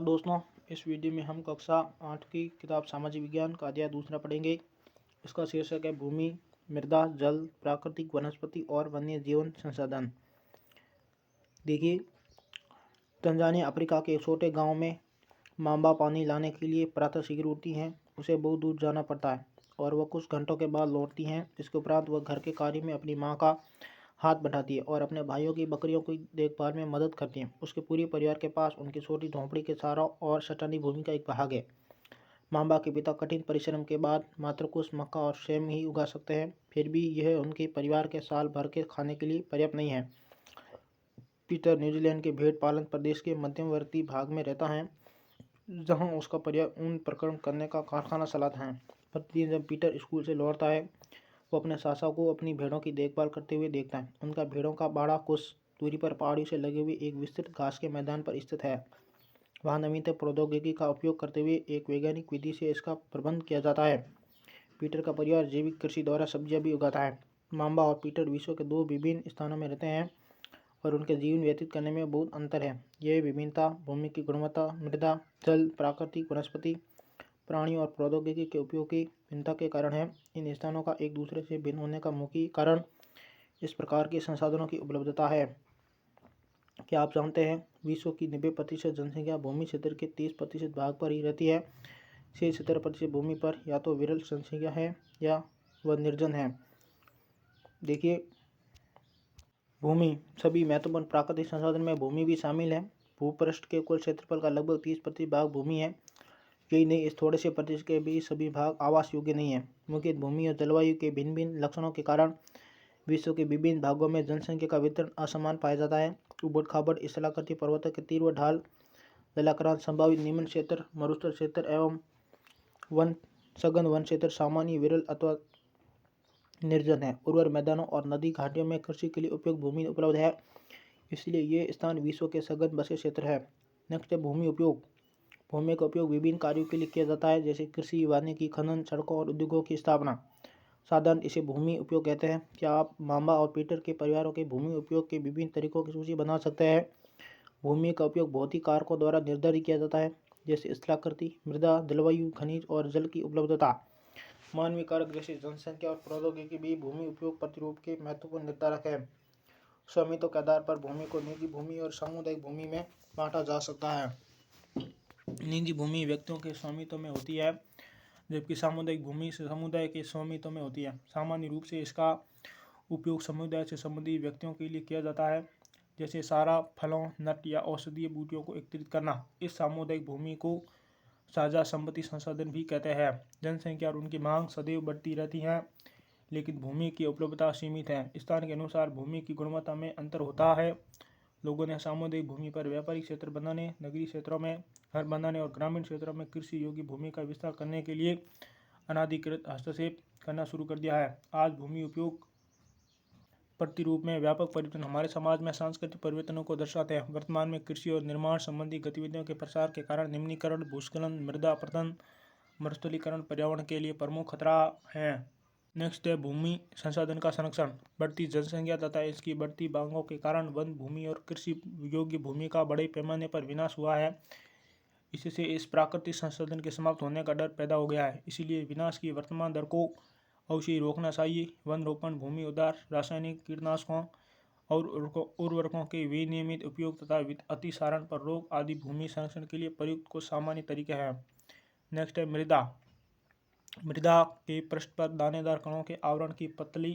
दोस्तों, इस वीडियो में हम कक्षा 8 की किताब सामाजिक विज्ञान का अध्याय दूसरा पढ़ेंगे। इसका शीर्षक है भूमि, मृदा, जल, प्राकृतिक वनस्पति और वन्य जीवन संसाधन। देखिए, तंजानिया अफ्रीका के एक छोटे गांव में मांबा पानी लाने के लिए प्रातः शीघ्र उठती हैं। उसे बहुत दूर जाना पड़ता है और वह कुछ घंटों के बाद लौटती हैं। इसके उपरांत वह घर के कार्य में अपनी माँ का हाथ बढ़ाती है और अपने भाइयों की बकरियों की देखभाल में मदद करती है। उसके पूरे परिवार के पास उनकी छोटी झोंपड़ी के चारों और चट्टानी भूमि का एक भाग है। मांबा के पिता कठिन परिश्रम के बाद मात्र कुछ मक्का और सेम ही उगा सकते हैं। फिर भी यह उनके परिवार के साल भर के खाने के लिए पर्याप्त नहीं है। पीटर न्यूजीलैंड के भेड़ पालन प्रदेश के मध्यवर्ती भाग में रहता है, जहां उसका परिवार ऊन प्रक्रम करने का कारखाना चलाता है। प्रतिदिन जब पीटर स्कूल से लौटता है, वो अपने चाचा को अपनी भेड़ों की देखभाल करते हुए देखता है। उनका भेड़ों का बाड़ा कुछ दूरी पर पहाड़ियों से लगे हुए एक विस्तृत घास के मैदान पर स्थित है। वहाँ नवीनतम प्रौद्योगिकी का उपयोग करते हुए एक वैज्ञानिक विधि से इसका प्रबंध किया जाता है। पीटर का परिवार जैविक कृषि द्वारा सब्जियां भी उगाता है। मांबा और पीटर विश्व के दो विभिन्न स्थानों में रहते हैं और उनके जीवन व्यतीत करने में बहुत अंतर है। यह विभिन्नता भूमि की गुणवत्ता, मृदा, जल, प्राकृतिक वनस्पति, प्राणियों और प्रौद्योगिकी के उपयोग की भिन्नता के कारण है। इन स्थानों का एक दूसरे से भिन्न होने का मुख्य कारण इस प्रकार के संसाधनों की उपलब्धता है। क्या आप जानते हैं, विश्व की 90% जनसंख्या भूमि क्षेत्र के 30% भाग पर ही रहती है। शेष 70% भूमि पर या तो विरल जनसंख्या है या वह निर्जन है। देखिए, भूमि सभी महत्वपूर्ण प्राकृतिक संसाधन में भूमि भी शामिल है। भूपृष्ठ के कुल क्षेत्रफल का लगभग 30% भाग भूमि है। यही नहीं, इस थोड़े से प्रतिशत के भी सभी भाग आवास योग्य नहीं है। मुख्य भूमि और जलवायु के भिन्न भिन्न लक्षणों के कारण विश्व के विभिन्न भागों में जनसंख्या का वितरण असमान पाया जाता है। उबड़ खाबड़ स्थलाकृति, पर्वतों के तीव्र ढाल, जलाक्रांत, संभावित निम्न क्षेत्र, मरुस्थल क्षेत्र एवं वन सघन वन क्षेत्र सामान्य, विरल अथवा निर्जन है। उर्वर मैदानों और नदी घाटियों में कृषि के लिए उपयुक्त भूमि उपलब्ध है, इसलिए ये स्थान विश्व के सघन बसे क्षेत्र है। नेक्स्ट है भूमि उपयोग। भूमि का उपयोग विभिन्न कार्यों के लिए किया जाता है, जैसे कृषि, वानिकी, खनन, सड़कों और उद्योगों की स्थापना। साधारण इसे भूमि उपयोग कहते हैं। क्या आप मांबा और पीटर के परिवारों के भूमि उपयोग के विभिन्न तरीकों की सूची बना सकते हैं? भूमि का उपयोग भौतिक कारकों द्वारा निर्धारित किया जाता है, जैसे स्थलाकृति, मृदा, जलवायु, खनिज और जल की उपलब्धता। मानवीय कारक जैसे जनसंख्या और प्रौद्योगिकी भी भूमि उपयोग प्रतिरूप के महत्वपूर्ण निर्धारक है। स्वामित्व के आधार पर भूमि को निजी भूमि और सामुदायिक भूमि में बांटा जा सकता है। निजी भूमि व्यक्तियों के स्वामित्व में होती है, जबकि सामुदायिक भूमि समुदाय के स्वामित्व में होती है। सामान्य रूप से इसका उपयोग समुदाय से संबंधित व्यक्तियों के लिए किया जाता है, जैसे सारा, फलों, नट या औषधीय बूटियों को एकत्रित करना। इस सामुदायिक भूमि को साझा संपत्ति संसाधन भी कहते हैं। जनसंख्या और उनकी मांग सदैव बढ़ती रहती है, लेकिन भूमि की उपलब्धता सीमित है। स्थान के अनुसार भूमि की गुणवत्ता में अंतर होता है। लोगों ने सामुदायिक भूमि पर व्यापारिक क्षेत्र बनाने, नगरीय क्षेत्रों में घर बनाने और ग्रामीण क्षेत्रों में कृषि योग्य भूमि का विस्तार करने के लिए अनाधिकृत हस्तक्षेप करना शुरू कर दिया है। आज भूमि उपयोग प्रतिरूप में व्यापक परिवर्तन हमारे समाज में सांस्कृतिक परिवर्तनों को दर्शाते हैं। वर्तमान में कृषि और निर्माण संबंधी गतिविधियों के प्रसार के कारण निम्नीकरण, भूस्खलन, मृदा अपरदन, मरुस्थलीकरण पर्यावरण के लिए प्रमुख खतरा है। नेक्स्ट है भूमि संसाधन का संरक्षण। बढ़ती जनसंख्या तथा इसकी बढ़ती मांगों के कारण वन भूमि और कृषि योग्य भूमि का बड़े पैमाने पर विनाश हुआ है। इससे इस प्राकृतिक संसाधन के समाप्त होने का डर पैदा हो गया है। इसीलिए विनाश की वर्तमान दर को अवश्य रोकना चाहिए। वन रोपण, भूमि उद्धार, रासायनिक कीटनाशकों और उर्वरकों के विनियमित उपयोग तथा अतिसारण पर रोक आदि भूमि संरक्षण के लिए प्रयुक्त कुछ सामान्य तरीके हैं। नेक्स्ट है मृदा। मृदा के पृष्ठ पर दानेदार कणों के आवरण की पतली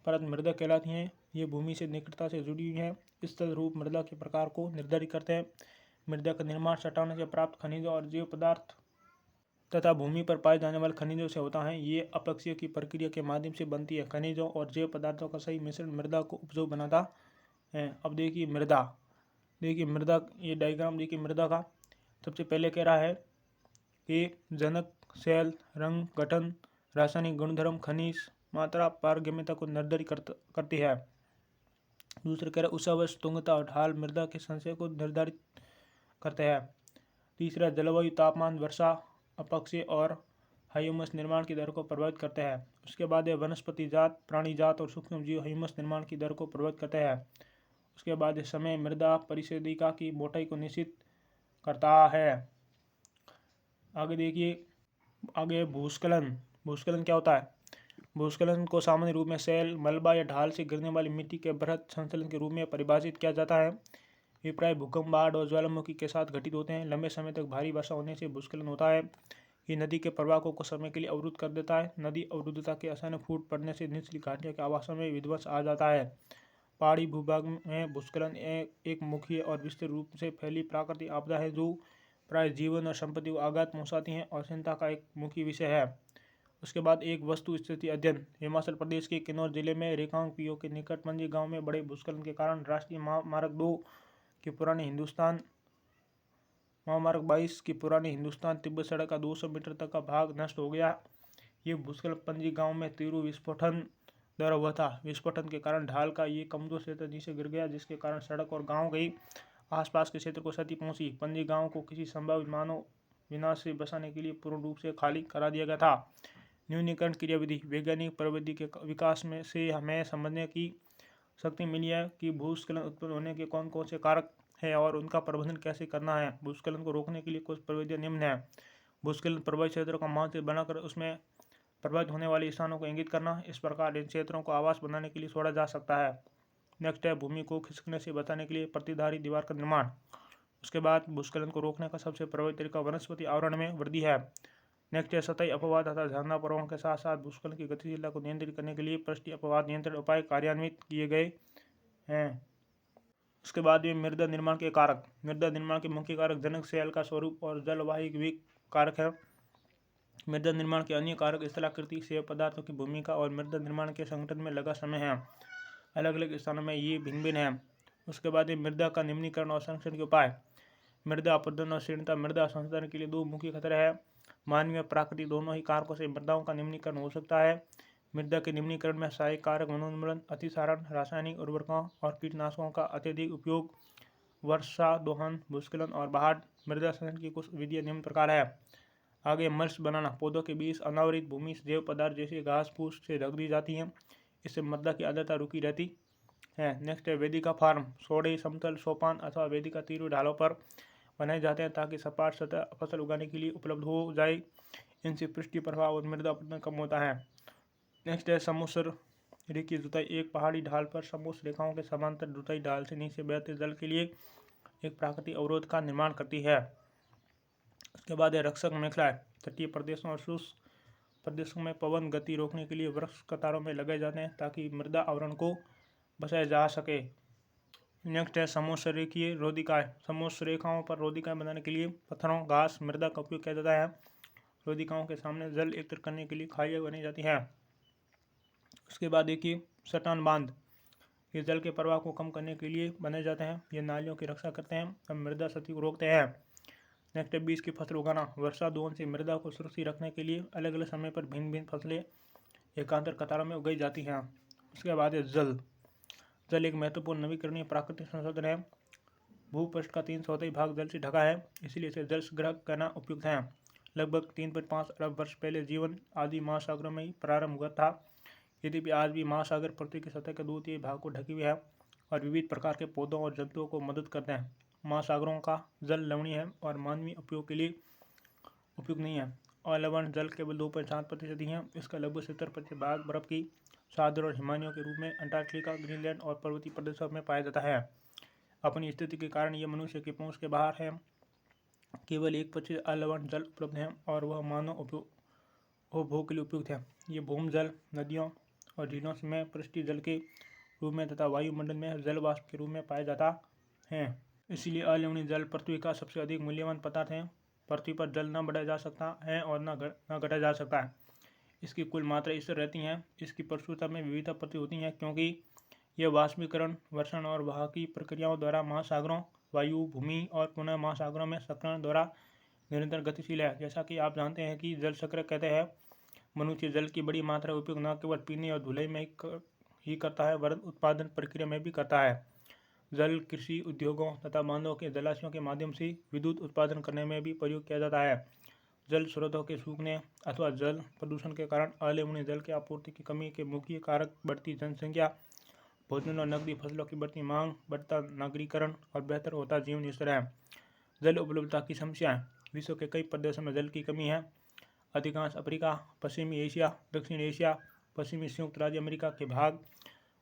परत मृदा कहलाती है। ये भूमि से निकटता से जुड़ी हुई है। इस तदरूप मृदा के प्रकार को निर्धारित करते हैं। मृदा का निर्माण चट्टानों से प्राप्त खनिजों और जैव पदार्थ तथा भूमि पर पाए जाने वाले खनिजों से होता है। ये अपक्षय की प्रक्रिया के माध्यम से बनती है। खनिजों और जैव पदार्थों का सही मिश्रण मृदा को उपजाऊ बनाता है। अब देखिए मृदा। ये डायग्राम देखिए मृदा का। सबसे पहले कह रहा है कि जनक, सेल, रंग, गठन, रासायनिक गुणधर्म, खनिज, मात्रा, पारगम्यता को निर्धारित करती है। दूसरे कह रहा है ऊर्जावश, तुंगता और ढाल मृदा के संचय को निर्धारित करते हैं। तीसरा जलवायु, तापमान, वर्षा, अपक्षय और ह्यूमस निर्माण की दर को प्रभावित करते हैं। उसके बाद है वनस्पति जात, प्राणी जात और सूक्ष्म जीव ह्यूमस निर्माण की दर को प्रभावित करते हैं। उसके बाद है समय, मृदा परिशोधिका की मोटाई को निश्चित करता है। आगे देखिए, आगे भूस्खलन। भूस्खलन क्या होता है? भूस्खलन को सामान्य रूप में सैल, मलबा या ढाल से गिरने वाली मिट्टी के बृहद संचलन के रूप में परिभाषित किया जाता है। ये प्राय भूकंप, बाढ़ और ज्वालामुखी के साथ घटित होते हैं। लंबे समय तक भारी वर्षा होने से भूस्खलन होता है। ये नदी के प्रवाह को कुछ समय के लिए अवरुद्ध कर देता है। नदी अवरुद्धता के अचानक फूट पड़ने से निचली घाटियों के आवासों में विध्वंस आ जाता है। पहाड़ी भूभाग में भूस्खलन एक मुख्य और विस्तृत रूप से फैली प्राकृतिक आपदा है जो प्राय जीवन और संपत्ति को आघात पहुंचाती है और चिंता का एक मुख्य विषय है। उसके बाद एक वस्तु स्थिति अध्ययन। हिमाचल प्रदेश के किन्नौर जिले में रेखांग के निकट मंजी गांव में बड़े भूस्खलन के कारण राष्ट्रीय महामार्ग 2 के पुराने हिंदुस्तान महामार्ग 22 की पुरानी हिंदुस्तान तिब्बत सड़क का 200 मीटर तक का भाग नष्ट हो गया। ये भूस्खलन पंजी गांव में तीव्र विस्फोटन द्वारा हुआ था। विस्फोटन के कारण ढाल का ये कमजोर क्षेत्र नीचे गिर गया, जिसके कारण सड़क और गांव के आसपास के क्षेत्र को क्षति पहुंची। पंजी गांव को किसी संभावित मानव विनाश से बचाने के लिए पूर्ण रूप से खाली करा दिया गया था। न्यूनीकरण क्रियाविधि। वैज्ञानिक प्रविधि के विकास में से हमें समझने की शक्ति मिली है कि भूस्खलन उत्पन्न होने के कौन कौन से कारक है और उनका प्रबंधन कैसे करना है। भूस्खलन को रोकने के लिए कुछ प्रविधियां निम्न है। भूस्खलन प्रभावित क्षेत्रों का मानचित्र बनाकर उसमें प्रभावित होने वाले स्थानों को इंगित करना। इस प्रकार इन क्षेत्रों को आवास बनाने के लिए छोड़ा जा सकता है। नेक्स्ट है भूमि को खिसकने से बचाने के लिए प्रतिधारी दीवार का निर्माण। उसके बाद भूस्खलन को रोकने का सबसे प्रभावी तरीका वनस्पति आवरण में वृद्धि है। नेक्स्ट है सतही अपवाद तथा झरना प्रवाहों के साथ साथ भूस्खलन की गतिशीलता को नियंत्रित करने के लिए पृष्ठीय अपवाद नियंत्रण उपाय कार्यान्वित किए गए हैं। उसके बाद में मृदा निर्माण के कारक। मृदा निर्माण के मुख्य कारक जनक, शैल का स्वरूप और जलवाहिक कारक है। मृदा निर्माण के अन्य कारक स्थलाकृति, सेव पदार्थों की भूमिका और मृदा निर्माण के संगठन में लगा समय है। अलग अलग स्थानों में ये भिन्न भिन्न है। उसके बाद में मृदा का निम्नीकरण और संरक्षण के उपाय। मृदा अपरदन और शीर्णता मृदा संसाधन के लिए दो मुख्य खतरे हैं। मानवीय और प्राकृतिक दोनों ही कारकों से मृदाओं का निम्नीकरण हो सकता है। मृदा के निम्नीकरण में सहायक कारक वनोन्मूलन, अतिसारण, रासायनिक उर्वरकों और कीटनाशकों का अत्यधिक उपयोग, वर्षा दोहन, भूस्खलन और बाढ़। मृदा संरक्षण की कुछ विधियां निम्न प्रकार है। आगे मल्च बनाना। पौधों के बीच अनावरित भूमि जैव पदार्थ जैसे घास फूस से ढक दी जाती है। इससे मृदा की आर्द्रता रुकी रहती है। नेक्स्ट है वेदिका फार्म। सोडे, समतल, सोपान अथवा वेदिका तीव्र ढालों पर बनाए जाते हैं ताकि सपाट सतह फसल उगाने के लिए उपलब्ध हो जाए। इनसे पृष्ठीय प्रभाव और मृदा अपरदन कम होता है। नेक्स्ट है समुद्र रेखीय जुताई। एक पहाड़ी ढाल पर समुद्र रेखाओं के समांतर जुताई ढाल से नीचे बहते जल के लिए एक प्राकृतिक अवरोध का निर्माण करती है। उसके बाद है रक्षक मेखला। तटीय प्रदेशों और शुष्क प्रदेशों में पवन गति रोकने के लिए वृक्ष कतारों में लगाए जाते हैं ताकि मृदा आवरण को बचाया जा सके। नेक्स्ट है समुद्र रेखीय रोधिकाएं। समुद्र रेखाओं पर रोधिकाएं बनाने के लिए पत्थरों, घास, मृदा का उपयोग किया जाता है। रोधिकाओं के सामने जल एकत्र करने के लिए खाइयां बनाई जाती हैं। उसके बाद देखिए चट्टान बांध। ये जल के प्रवाह को कम करने के लिए बनाए जाते हैं। ये नालियों की रक्षा करते हैं और मृदा क्षति को रोकते हैं। नेक्स्ट है बीज की फसल उगाना। वर्षा दोहन से मृदा को सुरक्षित रखने के लिए अलग अलग समय पर भिन्न भिन्न फसलें एकांतर कतारों में उगाई जाती हैं। उसके बाद है जल। जल एक महत्वपूर्ण नवीकरणीय प्राकृतिक संसाधन है। भूपृष्ठ का 3/4 भाग जल से ढका है, इसलिए इसे जल ग्रह कहना उपयुक्त है। लगभग 3.5 अरब वर्ष पहले जीवन आदि महासागरों में ही प्रारंभ हुआ था। यद्यपि आज भी महासागर पृथ्वी की सतह के 2/3 भाग को ढके हुए हैं और विविध प्रकार के पौधों और जंतुओं को मदद करते हैं। महासागरों का जल लवणीय है और मानवीय उपयोग के लिए उपयुक्त नहीं है। अलवण जल केवल 2.7% ही है। इसका लगभग 70% भाग बर्फ की चादर और हिमालयों के रूप में अंटार्कटिका, ग्रीनलैंड और पर्वतीय प्रदेशों में पाया जाता है। अपनी स्थिति के कारण यह मनुष्य की पहुंच के बाहर है। केवल 1% अलवण जल उपलब्ध है और वह मानव उपभोग के लिए उपयुक्त है। ये भूमजल, नदियों और झीलों में पृष्ठीय जल के रूप में तथा वायुमंडल में जल वाष्प के रूप में पाया जाता है। इसलिए अलवणीय जल पृथ्वी का सबसे अधिक मूल्यवान पदार्थ है। पृथ्वी पर जल न बढ़ाया जा सकता है और न घटाया जा सकता है। इसकी कुल मात्रा स्थिर रहती है। इसकी प्रचुरता में विविधता प्रतीत होती है क्योंकि यह वाष्पीकरण, वर्षण और वहाँ की प्रक्रियाओं द्वारा महासागरों, वायु, भूमि और पुनः महासागरों में सक्रण द्वारा निरंतर गतिशील है। जैसा कि आप जानते हैं कि जल चक्र कहते हैं मनुष्य जल की बड़ी मात्रा उपयोग न केवल पीने और धुलाई में ही करता है वरन उत्पादन प्रक्रिया में भी करता है। जल कृषि उद्योगों तथा बांधों के जलाशयों के माध्यम से विद्युत उत्पादन करने में भी प्रयोग किया जाता है। जल स्रोतों के सूखने अथवा जल प्रदूषण के कारण अलवणीय जल की आपूर्ति की कमी के मुख्य कारक बढ़ती जनसंख्या, भोजन और नकदी फसलों की बढ़ती मांग, बढ़ता नागरीकरण और बेहतर होता जीवन स्तर है। जल उपलब्धता की समस्याएं। विश्व के कई प्रदेशों में जल की कमी है। अधिकांश अफ्रीका, पश्चिमी एशिया, दक्षिण एशिया, पश्चिमी संयुक्त राज्य अमेरिका के भाग,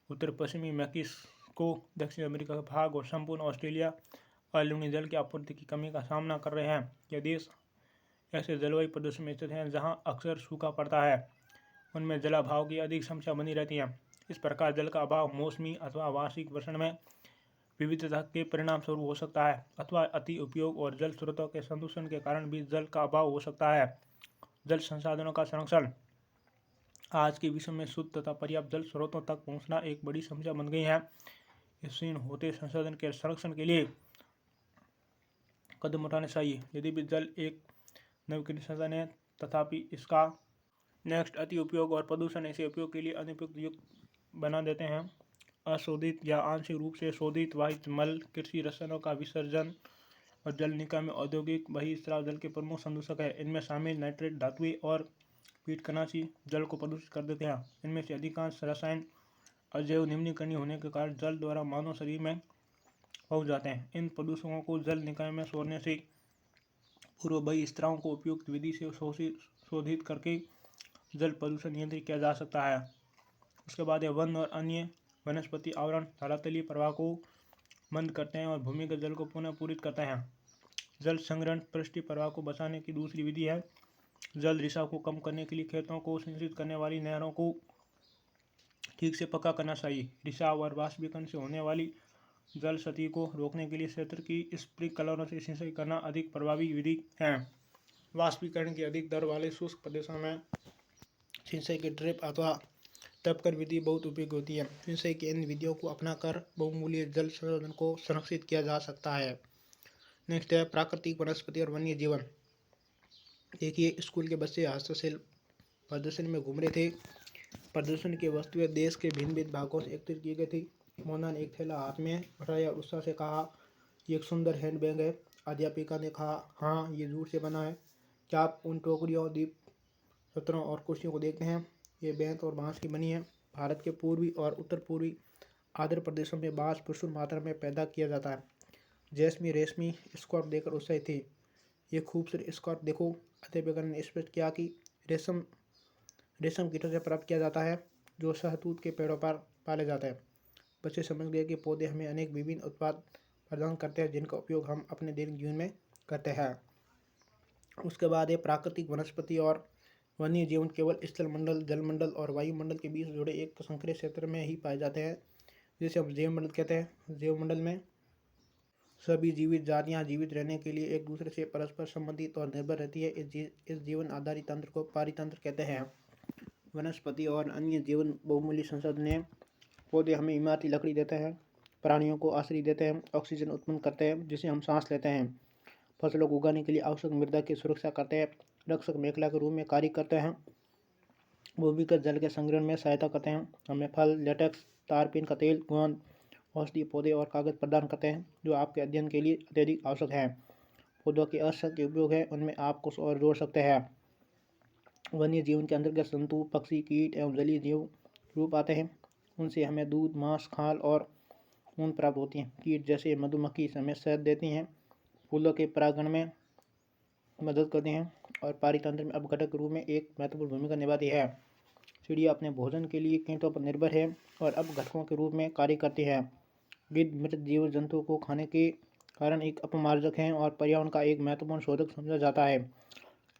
उत्तर पश्चिमी मैक्सिको, दक्षिण अमेरिका का भाग और संपूर्ण ऑस्ट्रेलिया अम्लीय जल की आपूर्ति की कमी का सामना कर रहे हैं। ये देश ऐसे जलवायु प्रदेशों में स्थित हैं जहां अक्सर सूखा पड़ता है। उनमें जलाभाव की अधिक समस्या बनी रहती है। इस प्रकार जल का अभाव मौसमी अथवा वार्षिक वर्षण में विविधता के परिणाम स्वरूप हो सकता है, अथवा अति उपयोग और जल स्रोतों के संदूषण के कारण भी जल का अभाव हो सकता है। जल संसाधनों का संरक्षण। आज के विश्व में शुद्ध तथा पर्याप्त जल स्रोतों तक पहुंचना एक बड़ी समस्या बन गई है। इस क्षीण होते संसाधन के संरक्षण के लिए कदम उठाने चाहिए। यदि भी जल एक नवीकरणीय संसाधन है, तथापि इसका नेक्स्ट अति उपयोग और प्रदूषण ऐसे उपयोग के लिए अनुपयुक्त युक्त बना देते हैं। अशोधित या आंशिक रूप से शोधित वाहित मल, कृषि रसायनों का विसर्जन और जल निकाय में औद्योगिक बहिर्स्राव जल के प्रमुख संदूषक है। इनमें शामिल नाइट्रेट, धातुएं और कीटनाशी जल को प्रदूषित कर देते हैं। इनमें से अधिकांश रसायन अजैव निम्नीकरणीय होने के कारण जल द्वारा मानव शरीर में पहुंच जाते हैं। इन प्रदूषकों को जल निकाय में छोड़ने से पूर्व बहिर्स्रावों को उपयुक्त विधि से शोधित करके जल प्रदूषण नियंत्रित किया जा सकता है। उसके बाद वन और अन्य वनस्पति आवरण धरातलीय प्रवाह को मंद करते हैं और भूमिगत जल को पुनः पूरित करते हैं। जल संग्रहण पृष्ठीय प्रवाह को बचाने की दूसरी विधि है। जल रिसाव को कम करने के लिए खेतों को सिंचित करने वाली नहरों को ठीक से पक्का करना चाहिए। रिसाव और वाष्पीकरण से होने वाली जल क्षति को रोकने के लिए क्षेत्र की स्प्रिंकलरों से सिंचाई करना अधिक प्रभावी विधि है। वाष्पीकरण की अधिक दर वाले शुष्क प्रदेशों में सिंचाई की ड्रिप अथवा टपकर विधि बहुत उपयोगी होती है। सिंचाई की इन विधियों को अपनाकर बहुमूल्य जल संसाधन को संरक्षित किया जा सकता है। नेक्स्ट है प्राकृतिक वनस्पति और वन्य जीवन। देखिए, स्कूल के बच्चे हस्तशिल्प प्रदर्शनी में घूम रहे थे। प्रदर्शनी की वस्तुएं देश के भिन्न भिन्न भागों से एकत्रित की गई थी। मोना ने एक थैला हाथ में उठाया और उत्साह से कहा, ये एक सुंदर हैंड बैग है। अध्यापिका ने कहा, हाँ, ये जूट से बना है। क्या आप उन टोकरियों, दीप सत्रों और कुर्सियों को देखते हैं? ये बेंत और बांस की बनी है। भारत के पूर्वी और उत्तर पूर्वी आंध्र प्रदेशों में बांस प्रचुर मात्रा में पैदा किया जाता है। जैस्मी रेशमी स्कॉर्प देकर उत्साहित थी। ये खूबसूरत स्कॉर्प देखो। अध्यापिका ने स्पष्ट किया कि रेशम कीटों से प्राप्त किया जाता है, जो शहतूत के पेड़ों पर पाले जाते हैं। बच्चे समझ गए कि पौधे हमें अनेक विभिन्न उत्पाद प्रदान करते हैं, जिनका उपयोग हम अपने दैनिक जीवन में करते हैं। उसके बाद ये प्राकृतिक वनस्पति और वन्य जीवन केवल स्थलमंडल, जलमंडल और वायुमंडल के बीच जुड़े एक संकरे क्षेत्र में ही पाए जाते हैं, जिसे हम जैवमंडल कहते हैं। जैवमंडल में सभी जीवित जातियां जीवित रहने के लिए एक दूसरे से परस्पर संबंधित और निर्भर रहती है। इस जीवन आधारित तंत्र को पारितंत्र कहते हैं। वनस्पति और अन्य जीवन बहुमूल्य संसाधन हैं। पौधे हमें इमारती लकड़ी देते हैं, प्राणियों को आश्रय देते हैं, ऑक्सीजन उत्पन्न करते हैं जिसे हम सांस लेते हैं, फसलों को उगाने के लिए आवश्यक मृदा की सुरक्षा करते हैं, रक्षक मेखला के रूप में कार्य करते हैं, भूमिगत जल के संग्रहण में सहायता करते हैं, हमें फल, लेटेक्स, तारपीन का तेल, गोंद, औषधीय पौधे और कागज प्रदान करते हैं, जो आपके अध्ययन के लिए अत्यधिक आवश्यक हैं। पौधों के असंख्य उपयोग हैं, उनमें आप कुछ और जोड़ सकते हैं। वन्य जीवन के अंतर्गत जंतु, पक्षी, कीट एवं जलीय जीव रूप आते हैं। उनसे हमें दूध, मांस, खाल और ऊन प्राप्त होती है। कीट जैसे मधुमक्खी हमें शहद देती हैं, फूलों के परागण में मदद करते हैं और पारितंत्र में अपघटक रूप में एक महत्वपूर्ण भूमिका निभाती है। चिड़िया अपने भोजन के लिए कीटों पर निर्भर है और अपघटकों के रूप में कार्य करती है। गिद्ध मृत जीव जंतुओं को खाने के कारण एक अपमार्जक हैं और पर्यावरण का एक महत्वपूर्ण शोधक समझा जाता है।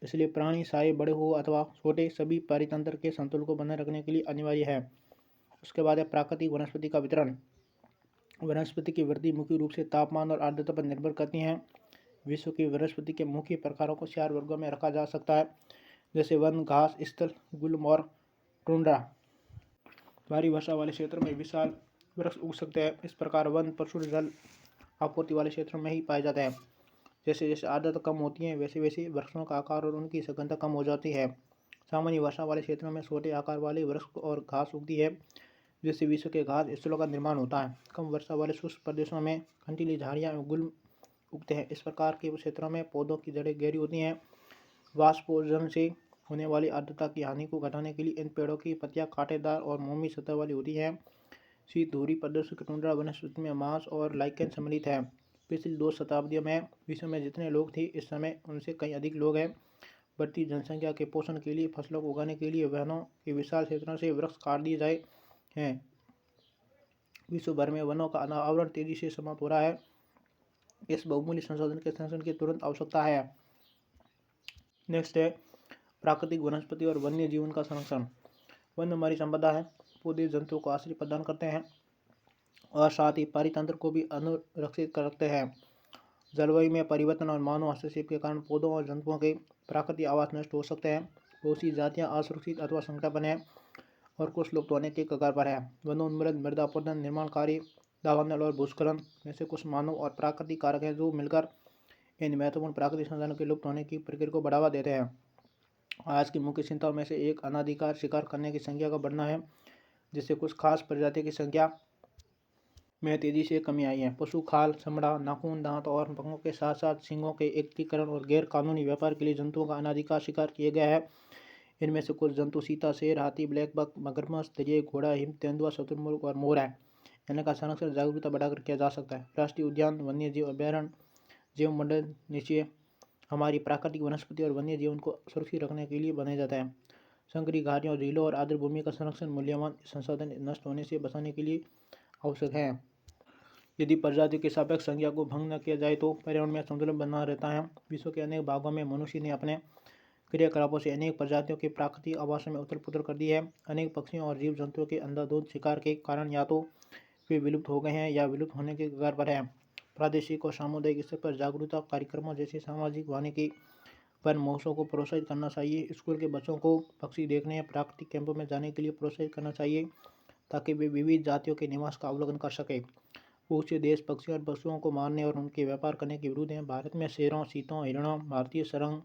इसलिए प्राणी चाहे बड़े हो अथवा छोटे, सभी पारितंत्र के संतुलन को बनाए रखने के लिए अनिवार्य है। उसके बाद है प्राकृतिक वनस्पति का वितरण। वनस्पति की वृद्धि मुख्य रूप से तापमान और आर्द्रता पर निर्भर करती है। विश्व की वनस्पति के मुख्य प्रकारों को 4 वर्गों में रखा जा सकता है, जैसे वन, घास, स्थल, गुल्म और टुंड्रा। भारी वर्षा वाले क्षेत्रों में विशाल वृक्ष उग सकते हैं। इस प्रकार वन प्रचुर जल आपूर्ति वाले क्षेत्रों में ही पाए जाते हैं। जैसे जैसे आर्द्रता कम होती है, वैसे वैसे वृक्षों का आकार और उनकी सघनता कम हो जाती है। सामान्य वर्षा वाले क्षेत्रों में छोटे आकार वाले वृक्ष और घास उगती है, जिससे विश्व के घास स्थलों का निर्माण होता है। कम वर्षा वाले शुष्क प्रदेशों में कंटीली झाड़ियाँ एवं गुल्म उगते हैं। इस प्रकार के क्षेत्रों में पौधों की जड़ें गहरी होती हैं। वाष्पोत्सर्जन से होने वाली आर्द्रता की हानि को घटाने के लिए इन पेड़ों की पत्तियां कांटेदार और मोमी सतह वाली होती हैं। शीत धूरी प्रदेशों की टुंड्रा वनस्पति में मांस और लाइकेन सम्मिलित है। पिछली 2 शताब्दियों में विश्व में जितने लोग थे इस समय उनसे कहीं अधिक लोग हैं। बढ़ती जनसंख्या के पोषण के लिए फसलों को उगाने के लिए वनों के विशाल क्षेत्रों से वृक्ष काट दिए जाए हैं। विश्व भर में वनों का आवरण तेजी से समाप्त हो रहा है। इस बहुमूल्य संसाधन के संरक्षण की तुरंत आवश्यकता है। नेक्स्ट है प्राकृतिक वनस्पति और वन्य जीवन का संरक्षण। वन हमारी संपदा है। पौधे जंतुओं को आश्रय प्रदान करते हैं और साथ ही पारितंत्र को भी अनुरक्षित करते हैं। जलवायु में परिवर्तन और मानव हस्तक्षेप के कारण पौधों और जंतुओं के प्राकृतिक आवास नष्ट हो सकते हैं। बहुत सी जातियाँ असुरक्षित अथवा संकटापन्न है और कुछ लुप्त होने के कगार पर है। वनोन्मूलन, मृदा अपरदन, निर्माण कार्य, दावानल और भूस्खलन में से कुछ मानव और प्राकृतिक कारक हैं जो मिलकर इन महत्वपूर्ण प्राकृतिक संसाधनों के लुप्त होने की प्रक्रिया को बढ़ावा देते हैं। आज की मुख्य चिंताओं में से एक अनाधिकार शिकार करने की संख्या का बढ़ना है, जिससे कुछ खास प्रजातियों की संख्या में तेजी से कमी आई है। पशु खाल, चमड़ा, नाखून, दांत और पंखों के साथ साथ सींगों के एकत्रीकरण और गैर कानूनी व्यापार के लिए जंतुओं का अनाधिकार शिकार किया गया है। इनमें से कुछ जंतु चीता, शेर, हाथी, ब्लैक बक, मगरमच्छ, दरियाई घोड़ा, हिम तेंदुआ, शुतुरमुर्ग और मोर है। इनका संरक्षण जागरूकता बढ़ाकर किया जा सकता है। राष्ट्रीय उद्यान, वन्य जीव अभयारण्य, जीव मंडल नीचे हमारी प्राकृतिक वनस्पति और वन्य जीवन को सुरक्षित रखने के लिए बनाया जाता है। संकरी घाटियों, झीलों और आर्द्र भूमि का संरक्षण मूल्यवान संसाधन नष्ट होने से बचाने के लिए आवश्यक है। यदि प्रजातियों की सापेक्ष संख्या को भंग न किया जाए तो पर्यावरण में संतुलन बना रहता है। विश्व के अनेक भागों में मनुष्य ने अपने क्रियाकलापों से अनेक प्रजातियों के प्राकृतिक आवास में उथल पुथल कर दी है। अनेक पक्षियों और जीव जंतुओं के अंधाधुंध शिकार के कारण या तो वे विलुप्त हो गए हैं या विलुप्त होने के कगार पर हैं। प्रादेशिक और सामुदायिक स्तर पर जागरूकता कार्यक्रमों जैसे सामाजिक वानिकी वन महोत्सव को प्रोत्साहित करना चाहिए। स्कूल के बच्चों को पक्षी देखने या प्राकृतिक कैंपों में जाने के लिए प्रोत्साहित करना चाहिए ताकि वे विविध जातियों के निवास का अवलोकन कर सके। बहुत से देश पक्षियों और पशुओं को मारने और उनके व्यापार करने के विरुद्ध हैं। भारत में शेरों, चीतों, हिरणों, भारतीय सरंग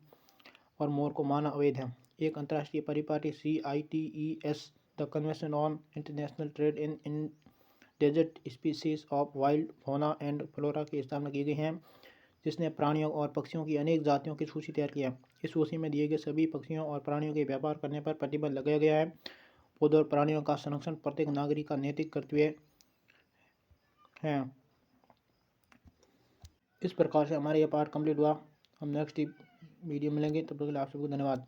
और मोर को मारना अवैध है। एक अंतर्राष्ट्रीय परिपाटी CITES the convention on international trade in endangered species of wild fauna and flora की स्थापना की गई है, जिसने प्राणियों और पक्षियों की अनेक जातियों की सूची तैयार की है। इस सूची में दिए गए सभी पक्षियों और प्राणियों के व्यापार करने पर प्रतिबंध लगाया गया है। पौधों और प्राणियों का संरक्षण प्रत्येक नागरिक का नैतिक कर्तव्य है। इस प्रकार से हमारा यह पाठ कंप्लीट हुआ। हम नेक्स्ट वीडियो मिलेंगे, तब तक के लिए आप सबको धन्यवाद।